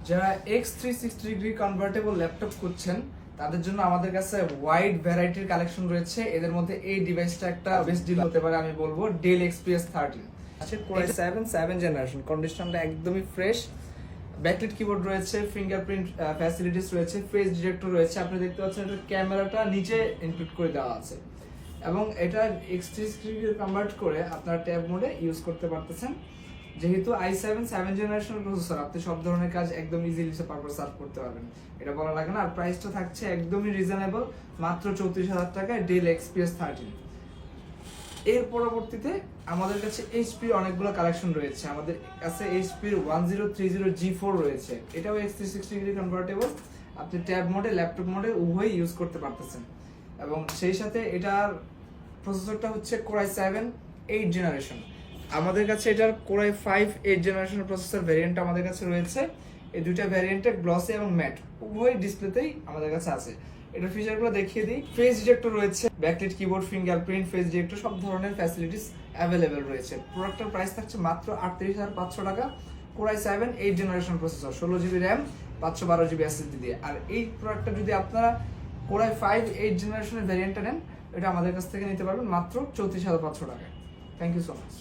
যারা X360 convertible laptop খুঁজছেন তাদের জন্য আমাদের কাছে ওয়াইড ভ্যারাইটির কালেকশন রয়েছে। এদের মধ্যে এই ডিভাইসটা একটা বেস্ট ডিল হতে পারে আমি বলবো, ডেল XPS 13 আছে, Core i7 জেনারেশন, কন্ডিশনটা একদমই ফ্রেশ। ব্যাকলিট কিবোর্ড রয়েছে, ফিঙ্গারপ্রিন্ট ফ্যাসিলিটিস রয়েছে, ফেস ডিটেক্টর রয়েছে। আপনি দেখতে পাচ্ছেন এটা ক্যামেরাটা নিচে ইনক্লুড করে দেওয়া আছে এবং এটা X360 কনভার্ট করে আপনার ট্যাব মোডে ইউজ করতে পারতেছেন। যেহেতু i7 জেনারেশন প্রসেসর, আপনি সব ধরনের কাজ একদম ইজিলি পারপাস সার্ভ করতে পারবেন, এটা বলা লাগে না। আর প্রাইসটা থাকছে একদমই রিজনেবল, মাত্র 34,000 টাকায় ডেল XPS 13। এর পরবর্তীতে আমাদের কাছে এইচপির অনেকগুলো কালেকশন রয়েছে। আমাদের কাছে এইচপির 1030 G4 রয়েছে, এটাও X360 কনভার্টেবল। আপনি ট্যাব মোডে, ল্যাপটপ মোডে উভয়ই ইউজ করতে পারতেছেন। এবং সেই সাথে এটার প্রসেসরটা হচ্ছে Core i7 8 জেনারেশন। আমাদের কাছে এটার Core i5 8 জেনারেশনের প্রসেসর ভ্যারিয়েন্ট আমাদের কাছে রয়েছে। এই দুইটা ভ্যারিয়েন্টে গ্লসি এবং ম্যাট উভয় ডিসপ্লেতেই আমাদের কাছে আছে। এটার ফিচারগুলো দেখিয়ে দিই। ফেস ডিটেক্টর রয়েছে, backlit keyboard, fingerprint, face detector, সব ধরনের ফ্যাসিলিটিস অ্যাভেলেবেল রয়েছে। প্রোডাক্টের প্রাইস থাকছে মাত্র 38,500 টাকা। Core i7 8 generation processor, 16GB RAM, 512GB SSD দিয়ে। আর এই প্রোডাক্টটা যদি আপনারা Core i5 8 জেনারেশনের ভ্যারিয়েন্টটা নেন, এটা আমাদের কাছ থেকে নিতে পারবেন মাত্র 34,500 টাকায়। Thank you so much.